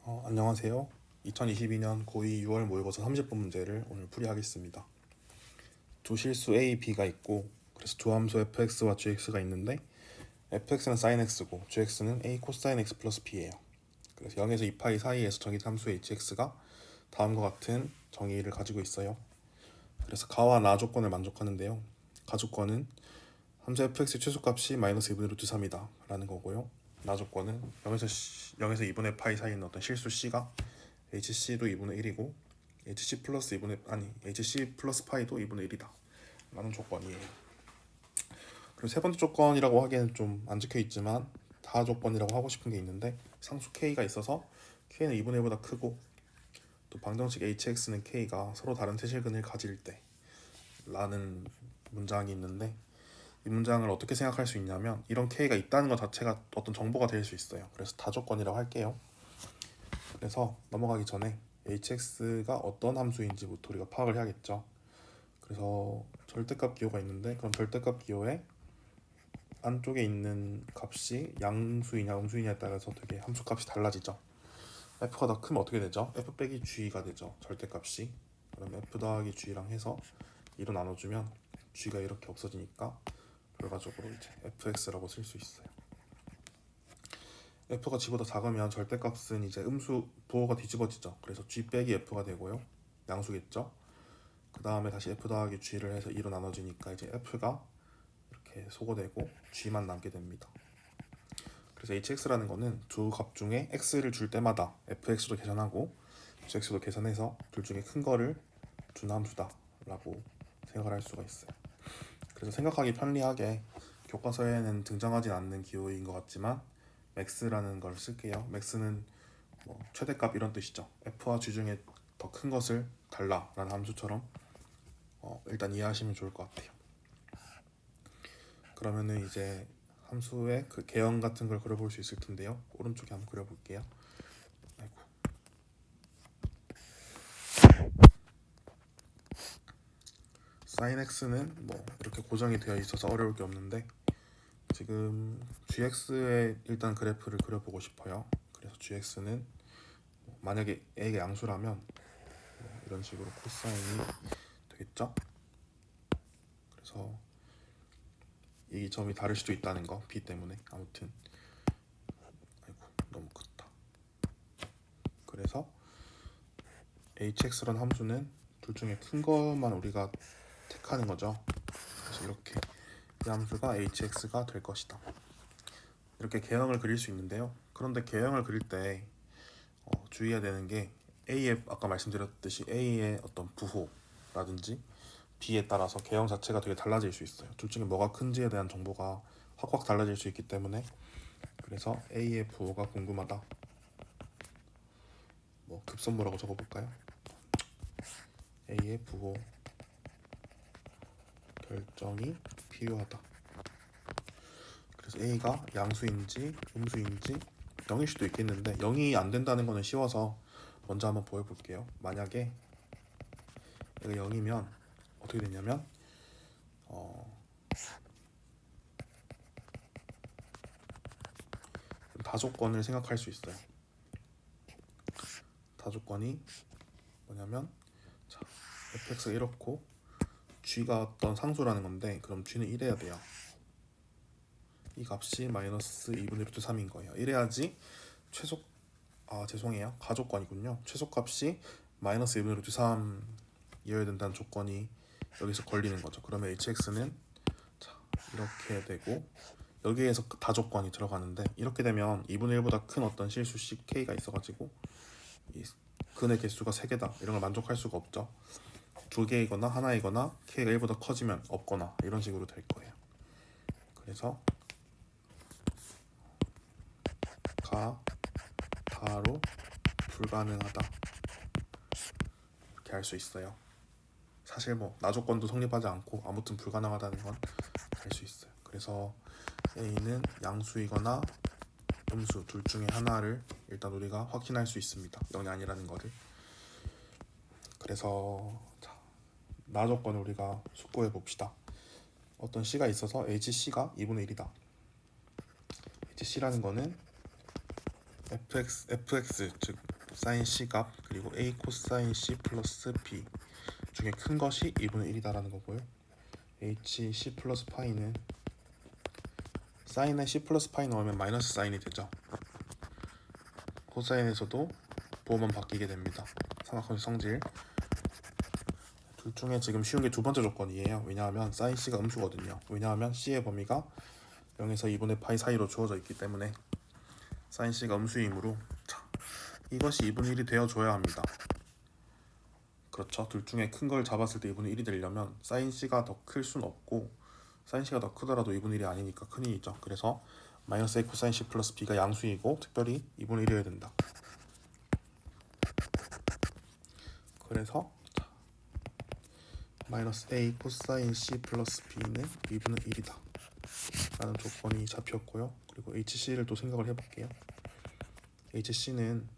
안녕하세요. 2022년 고2 6월 모의고사 30분 문제를 오늘 풀이하겠습니다. 두 실수 A, B가 있고 그래서 두함수 fx와 gx가 있는데 fx는 sin x고 gx는 a 코사인 x 플러스 b예요. 그래서 0에서 2파이 사이에서 정의된 함수 hx가 다음과 같은 정의를 가지고 있어요. 그래서 가와 나 조건을 만족하는데요. 가 조건은 함수 fx의 최소값이 마이너스 2분의 루트 3이다 라는 거고요. 나 조건은 0에서 2분의 파이 사이에 있는 어떤 실수 c가 HC도 2분의 1이고 HC 플러스 파이도 2분의 1이다 라는 조건이에요. 그리고 세 번째 조건이라고 하기에는 좀 안 적혀 있지만 다 조건이라고 하고 싶은 게 있는데 상수 K가 있어서 K는 2분의 1보다 크고 또 방정식 HX는 K가 서로 다른 세실근을 가질 때 라는 문장이 있는데 이 문장을 어떻게 생각할 수 있냐면 이런 K가 있다는 것 자체가 어떤 정보가 될 수 있어요. 그래서 다 조건이라고 할게요. 그래서 넘어가기 전에 hx가 어떤 함수인지부터 우리가 파악을 해야겠죠. 그래서 절대값 기호가 있는데 그럼 절대값 기호의 안쪽에 있는 값이 양수이냐 음수이냐에 따라서 되게 함수값이 달라지죠. f가 더 크면 어떻게 되죠? f 빼기 g가 되죠. 절대값이. 그럼 f 더하기 g랑 해서 2로 나눠주면 g가 이렇게 없어지니까 결과적으로 이제 fx라고 쓸 수 있어요. f가 g보다 작으면 절대값은 이제 음수 부호가 뒤집어지죠. 그래서 g 빼기 f가 되고요. 양수겠죠. 그 다음에 다시 f 더하기 g를 해서 2로 나눠지니까 이제 f가 이렇게 소거되고 g만 남게 됩니다. 그래서 hx라는 거는 두 값 중에 x를 줄 때마다 fx도 계산하고 gx도 계산해서 둘 중에 큰 거를 준 함수다 라고 생각을 할 수가 있어요. 그래서 생각하기 편리하게 교과서에는 등장하진 않는 기호인 것 같지만 max라는 걸 쓸게요. max는 뭐 최대값 이런 뜻이죠. f와 g 중에 더 큰 것을 달라 라는 함수처럼 일단 이해하시면 좋을 것 같아요. 그러면은 이제 함수의 그 개형 같은 걸 그려볼 수 있을 텐데요. 오른쪽에 한번 그려볼게요. 아이고. sin x는 뭐 이렇게 고정이 되어 있어서 어려울 게 없는데 지금 gx의 일단 그래프를 그려보고 싶어요. 그래서 gx는 만약에 a가 양수라면 이런 식으로 코사인이 되겠죠. 그래서 이 점이 다를 수도 있다는 거 b 때문에. 아무튼 아이고 너무 크다. 그래서 hx라는 함수는 둘 중에 큰 것만 우리가 택하는 거죠. 그래서 이렇게 이 함수가 hx가 될 것이다. 이렇게 개형을 그릴 수 있는데요. 그런데 개형을 그릴 때 주의해야 되는 게 A의 아까 말씀드렸듯이 A의 어떤 부호라든지 B에 따라서 개형 자체가 되게 달라질 수 있어요. 둘 중에 뭐가 큰지에 대한 정보가 확확 달라질 수 있기 때문에 그래서 A의 부호가 궁금하다. 뭐 급선무라고 적어볼까요? A의 부호 결정이 필요하다. 그래서 A가 양수인지 음수인지 0일 수도 있겠는데 0이 안 된다는 거는 쉬워서 먼저 한번 보여볼게요. 만약에 얘가 0이면 어떻게 되냐면 다조건을 생각할 수 있어요. 다조건이 뭐냐면 자, fx가 이렇고 g가 어떤 상수라는 건데 그럼 g는 1해야 돼요. 이 값이 마이너스 2분의 루트 3인 거예요. 이래야지 죄송해요. 가조건이군요. 최소값이 마이너스 2분의 루트 3이어야 된다는 조건이 여기서 걸리는 거죠. 그러면 hx는 이렇게 되고 여기에서 다조건이 들어가는데 이렇게 되면 2분의 1보다 큰 어떤 실수 ck가 있어가지고 이 근의 개수가 3개다 이런 걸 만족할 수가 없죠. 2개이거나 하나이거나 k가 1보다 커지면 없거나 이런 식으로 될 거예요. 그래서 가 다로 불가능하다 이렇게 할 수 있어요. 사실 뭐 나조건도 성립하지 않고 아무튼 불가능하다는 건 알 수 있어요. 그래서 A는 양수이거나 음수 둘 중에 하나를 일단 우리가 확인할 수 있습니다. 0이 아니라는 거를. 그래서 나 조건을 우리가 숙고해 봅시다. 어떤 C가 있어서 HC가 2분의 1이다. HC라는 거는 fx 즉 사인 C 값 그리고 A 코사인 C 플러스 B 중에 큰 것이 2분의 1이다라는 거고요. H C 플러스 파이는 사인에 C 플러스 파이 넣으면 마이너스 사인이 되죠. 코사인에서도 부호만 바뀌게 됩니다. 삼각형의 성질. 둘 중에 지금 쉬운 게 두 번째 조건이에요. 왜냐하면 사인 C가 음수거든요. 왜냐하면 C의 범위가 0에서 2분의 파이 사이로 주어져 있기 때문에 사인 C가 음수이므로 이것이 2분의 1이 되어줘야 합니다. 그렇죠. 둘 중에 큰 걸 잡았을 때 2분의 1이 되려면 사인 C가 더 클 수는 없고 사인 C가 더 크더라도 2분의 1이 아니니까 큰일이죠. 그래서 마이너스 A 코사인 C 플러스 B가 양수이고 특별히 2분의 1이어야 된다. 그래서 마이너스 A 코사인 C 플러스 B는 2분의 1이다 라는 조건이 잡혔고요. 그리고 HC를 또 생각을 해볼게요. HC는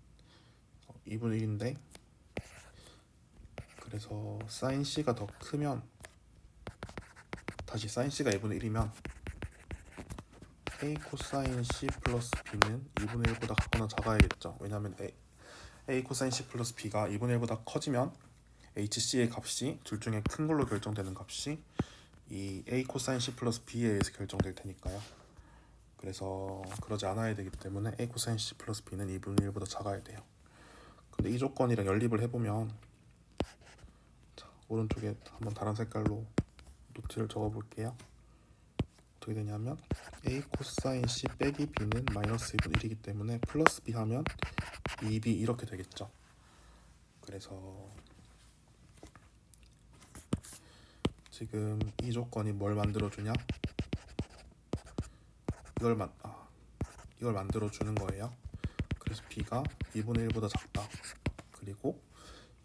2분의 1인데 그래서 사인 C가 더 크면 다시 사인 C가 2분의 1이면 A 코사인 C 플러스 B는 2분의 1보다 같거나 작아야겠죠. 왜냐하면 A 코사인 C 플러스 B가 2분의 1보다 커지면 HC의 값이 둘 중에 큰 걸로 결정되는 값이 이 A 코사인 C 플러스 B에 의해서 결정될 테니까요. 그래서 그러지 않아야 되기 때문에 A 코사인 C 플러스 B는 2분의 1보다 작아야 돼요. 근데 이 조건이랑 연립을 해보면 오른쪽에 한번 다른 색깔로 노트를 적어볼게요. 어떻게 되냐면 A 코사인 C 빼기 B는 마이너스 2분의 1이기 때문에 플러스 B 하면 2B 이렇게 되겠죠. 그래서 지금 이 조건이 뭘 만들어주냐? 이걸 만들어주는 거예요. 그래서 B가 2분의 1보다 작다. 그리고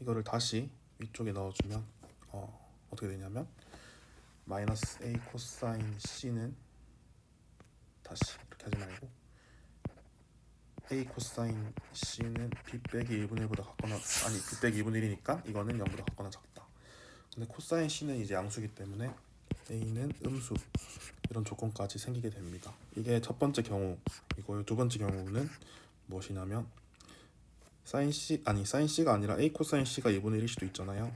이거를 다시 위쪽에 넣어주면 어떻게 되냐면 마이너스 A 코사인 C는 다시 이렇게 하지 말고 A 코사인 C는 B 빼기 1분의 1보다 같거나 아니 B 빼기 2분의 1이니까 이거는 0보다 같거나 작다. 근데 코사인 C는 이제 양수기 때문에 A는 음수 이런 조건까지 생기게 됩니다. 이게 첫 번째 경우이고요. 두 번째 경우는 무엇이냐면 사인 C가 아니라 A 코사인 C가 2분의 1일 수도 있잖아요.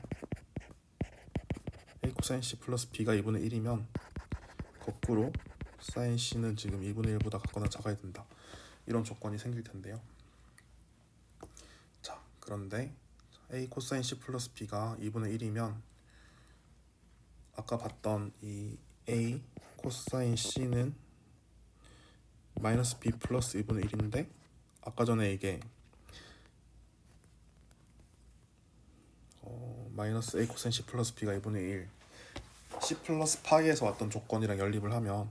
A 코사인 C 플러스 B가 2분의 1이면 거꾸로 사인 C는 지금 2분의 1보다 같거나 작아야 된다. 이런 조건이 생길 텐데요. 자, 그런데 A 코사인 C 플러스 B가 2분의 1이면 아까 봤던 이 A 코사인 C는 마이너스 B 플러스 2분의 1인데 아까 전에 이게 마이너스 A 코사인 C 플러스 B가 2분의 1 C 플러스 파이에서 왔던 조건이랑 연립을 하면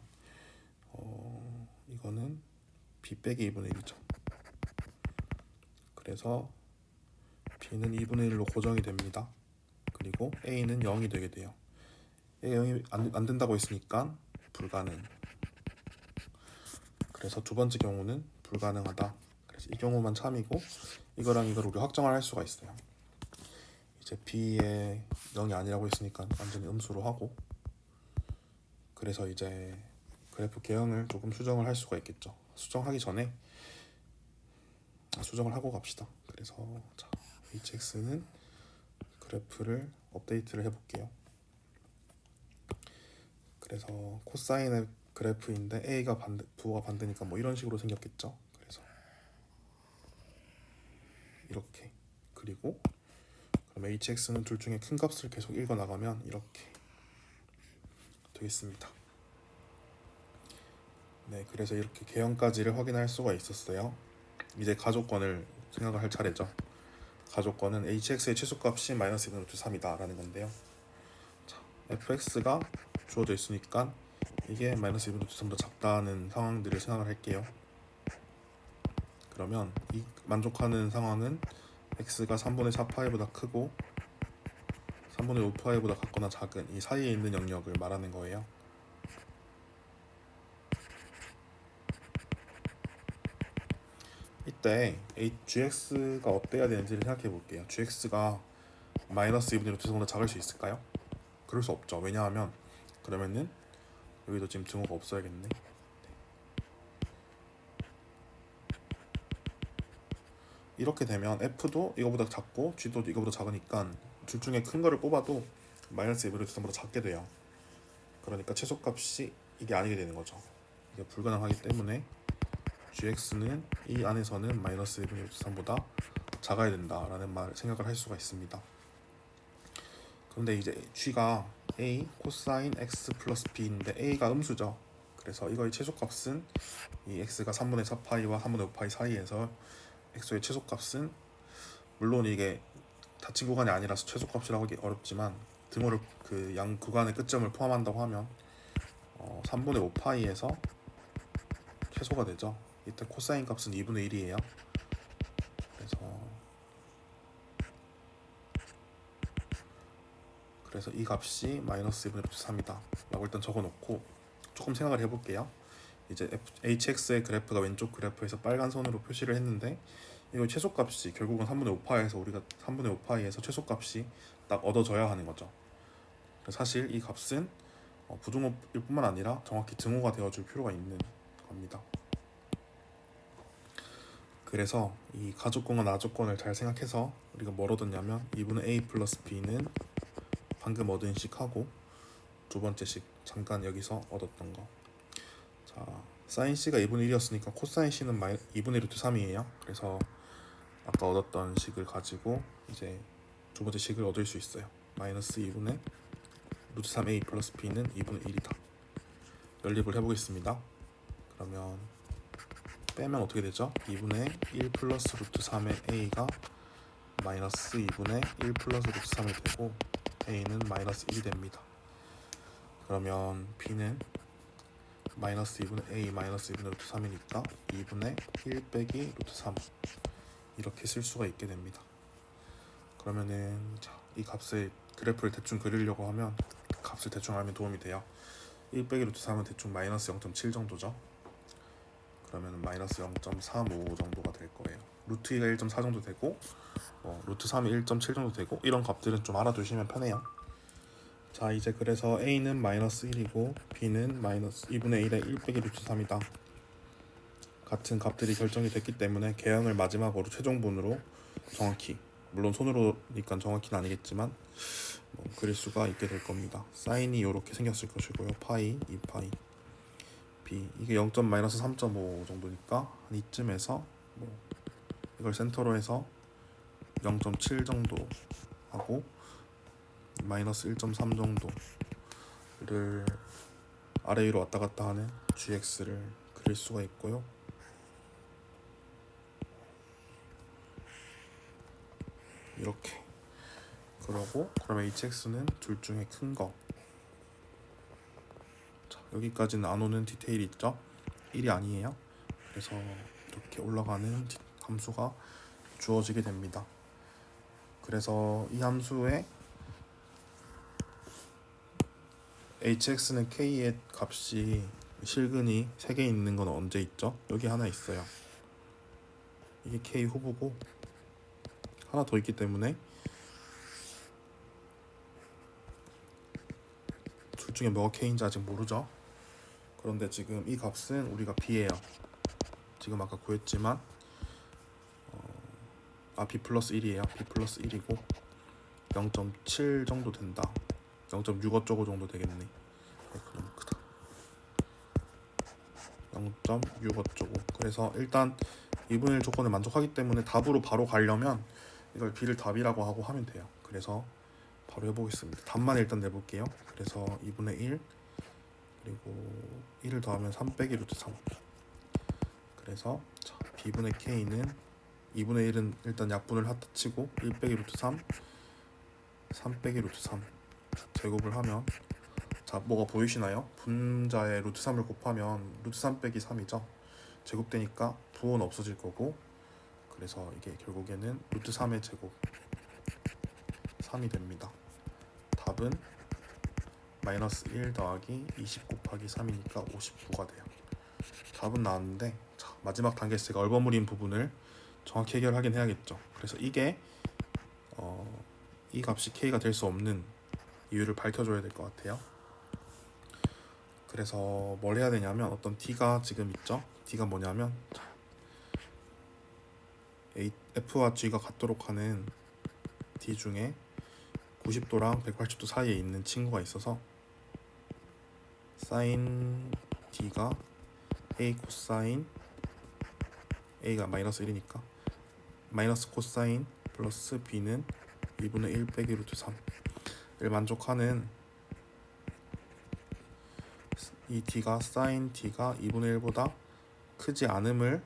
이거는 B 빼기 2분의 1이죠. 그래서 B는 2분의 1로 고정이 됩니다. 그리고 A는 0이 되게 돼요. A 0이 안 된다고 했으니까 불가능. 그래서 두 번째 경우는 불가능하다. 그래서 이 경우만 참이고 이거랑 이걸 우리 확정을 할 수가 있어요. 이제 B에 0이 아니라고 했으니까 완전히 음수로 하고 그래서 이제 그래프 개형을 조금 수정을 할 수가 있겠죠. 수정하기 전에 수정을 하고 갑시다. 그래서 자, hx는 그래프를 업데이트를 해볼게요. 그래서 코사인의 그래프인데 a가 부호가 반대니까 뭐 이런 식으로 생겼겠죠. 그래서 이렇게 그리고 그럼 hx는 둘 중에 큰 값을 계속 읽어 나가면 이렇게 되겠습니다. 네, 그래서 이렇게 개형까지를 확인할 수가 있었어요. 이제 가조건을 생각을 할 차례죠. 가조건은 hx의 최소값이 마이너스 2분의 루트 3이다 라는 건데요. 자, fx가 주어져 있으니까 이게 마이너스 2분의 루트 3보다 작다는 상황들을 생각을 할게요. 그러면 이 만족하는 상황은 x가 3분의 4파이보다 크고 3분의 5파이보다 같거나 작은 이 사이에 있는 영역을 말하는 거예요. 이때 gx가 어때야 되는지를 생각해 볼게요. gx가 마이너스 2분의 루트 3보다 작을 수 있을까요? 그럴 수 없죠. 왜냐하면 그러면은 여기도 지금 증오가 없어야겠네. 이렇게 되면 f도 이거보다 작고 g도 이거보다 작으니까 둘 중에 큰 거를 뽑아도 마이너스 2분의 루트 3보다 작게 돼요. 그러니까 최소값이 이게 아니게 되는 거죠. 이게 불가능하기 때문에 gx는 이 안에서는 마이너스 1분의 루트 3보다 작아야 된다라는 말 생각을 할 수가 있습니다. 그런데 이제 g가 a 코사인 x 플러스 b인데 a가 음수죠. 그래서 이거의 최소값은 이 x가 3분의 4파이와 3분의 5파이 사이에서 x의 최소값은 물론 이게 닫힌 구간이 아니라서 최소값이라고 하기 어렵지만 등호를 그 양 구간의 끝점을 포함한다고 하면 3분의 5파이에서 최소가 되죠. 이때 코사인 값은 2분의 1이에요. 그래서 이 값이 마이너스 2분의 루트 3이다 라고 일단 적어놓고 조금 생각을 해볼게요. 이제 hx의 그래프가 왼쪽 그래프에서 빨간 선으로 표시를 했는데 이거 최소값이 결국은 3분의 5파에서 우리가 3분의 5파이에서 최소값이 딱 얻어져야 하는 거죠. 사실 이 값은 부등호일 뿐만 아니라 정확히 등호가 되어줄 필요가 있는 겁니다. 그래서 이 가조건과 나조건을 잘 생각해서 우리가 뭘 얻었냐면 2분의 a 플러스 b는 방금 얻은 식하고 두 번째 식 잠깐 여기서 얻었던 거. 자, 사인 c가 2분의 1이었으니까 코사인 c는 2분의 루트 3이에요. 그래서 아까 얻었던 식을 가지고 이제 두 번째 식을 얻을 수 있어요. 마이너스 2분의 루트 3a 플러스 b는 2분의 1이다. 연립을 해보겠습니다. 그러면 빼면 어떻게 되죠? 2분의 1 플러스 루트 3의 a가 마이너스 2분의 1 플러스 루트 3이 되고 a는 마이너스 1이 됩니다. 그러면 b는 마이너스 2분의 a 마이너스 2분의 루트 3이니까 2분의 1 빼기 루트 3 이렇게 쓸 수가 있게 됩니다. 그러면은 이 값의 그래프를 대충 그리려고 하면 값을 대충 알면 도움이 돼요. 1 빼기 루트 3은 대충 마이너스 0.7 정도죠. 그러면 마이너스 0.35 정도가 될 거예요. 루트 2가 1.4 정도 되고 루트 3이 1.7 정도 되고 이런 값들은 좀 알아두시면 편해요. 자, 이제 그래서 a는 마이너스 1이고 b는 마이너스 2분의 1에 1 빼기 루트 3이다. 같은 값들이 결정이 됐기 때문에 계량을 마지막으로 최종분으로 정확히, 물론 손으로니까 정확히는 아니겠지만 그릴 수가 있게 될 겁니다. 사인이 이렇게 생겼을 것이고요. 파이, 2파이 b 이게 0.-3.5 정도니까 한 이쯤에서 이걸 센터로 해서 0.7 정도 하고 마이너스 1.3 정도를 아래 위로 왔다 갔다 하는 gx를 그릴 수가 있고요. 이렇게 그러고 그러면 hx는 둘 중에 큰 거. 자, 여기까지는 안 오는 디테일이 있죠. 1이 아니에요. 그래서 이렇게 올라가는 함수가 주어지게 됩니다. 그래서 이 함수의 hx는 k의 값이 실근이 3개 있는 건 언제 있죠? 여기 하나 있어요. 이게 k 후보고 하나 더 있기 때문에 둘 중에 뭐가 k인지 아직 모르죠. 그런데 지금 이 값은 우리가 b예요. 지금 아까 구했지만 b 플러스 1이에요. b 플러스 1이고 0.7 정도 된다. 0.6 어쩌고 정도 되겠네. 너무 크다. 0.6 어쩌고. 그래서 일단 2분의 1 조건에 만족하기 때문에 답으로 바로 가려면 이걸 b를 답이라고 하고 하면 돼요. 그래서 바로 해보겠습니다. 답만 일단 내볼게요. 그래서 2분의 1 그리고 1을 더하면 3 빼기 루트 3. 그래서 b분의 k는 2분의 1은 일단 약분을 하다 치고 1 빼기 루트 3 3 빼기 루트 3 제곱을 하면 자, 뭐가 보이시나요? 분자에 루트 3을 곱하면 루트 3 빼기 3이죠. 제곱되니까 부호는 없어질 거고 그래서 이게 결국에는 루트 3의 제곱 3이 됩니다. 답은 마이너스 1 더하기 20 곱하기 3이니까 59가 돼요. 답은 나왔는데 자, 마지막 단계에서 제가 얼버무린 부분을 정확히 해결하긴 해야겠죠. 그래서 이게 이 값이 k가 될 수 없는 이유를 밝혀줘야 될 것 같아요. 그래서 뭘 해야 되냐면 어떤 t가 지금 있죠. t가 뭐냐면 F와 G가 같도록 하는 D 중에 90도랑 180도 사이에 있는 친구가 있어서 사인 D가 A 코사인 A가 마이너스 1이니까 마이너스 코사인 플러스 B는 2분의 1 빼기 루트 3을 만족하는 이 D가 사인 D가 2분의 1보다 크지 않음을,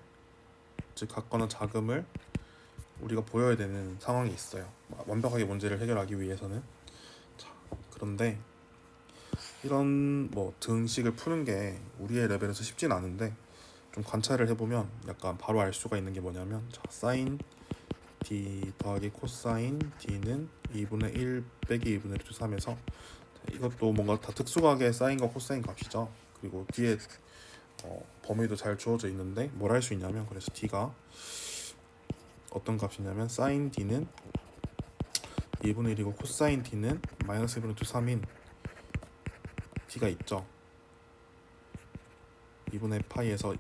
즉 같거나 작음을 우리가 보여야 되는 상황이 있어요. 완벽하게 문제를 해결하기 위해서는. 자, 그런데 이런 뭐 등식을 푸는 게 우리의 레벨에서 쉽진 않은데 좀 관찰을 해보면 약간 바로 알 수가 있는 게 뭐냐면, 자, 사인 D 더하기 코사인 D는 2분의 1 빼기 2분의 루트 3에서 이것도 뭔가 다 특수하게 사인과 코사인 값이죠. 그리고 뒤에 범위도 잘 주어져 있는데 뭘 할 수 있냐면, 그래서 D가 어떤 값이냐면 사인 D는 2분의 1이고 코사인 D는 마이너스 1분의 루트 3인 D가 있죠. 2분의 파이에서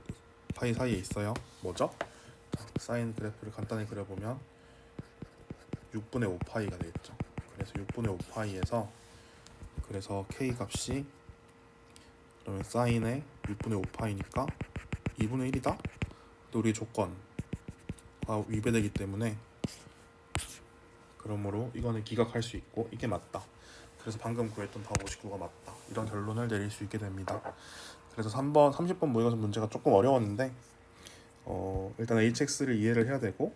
파이 사이에 있어요. 뭐죠? 자, 사인 그래프를 간단히 그려보면 6분의 5파이가 되겠죠. 그래서 6분의 5파이에서 그래서 K 값이 그러면 사인의 6분의 5파이니까 2분의 1이다? 근데 우리 조건과 위배되기 때문에 그러므로 이거는 기각할 수 있고 이게 맞다. 그래서 방금 구했던 답 59가 맞다. 이런 결론을 내릴 수 있게 됩니다. 그래서 3번, 30번 모의고사 문제가 조금 어려웠는데 일단 HX를 이해를 해야 되고,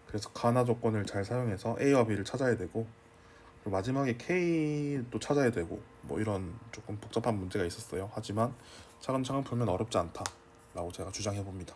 그래서 가나 조건을 잘 사용해서 A와 B를 찾아야 되고, 그리고 마지막에 K도 찾아야 되고, 뭐 이런 조금 복잡한 문제가 있었어요. 하지만 차근차근 풀면 어렵지 않다라고 제가 주장해 봅니다.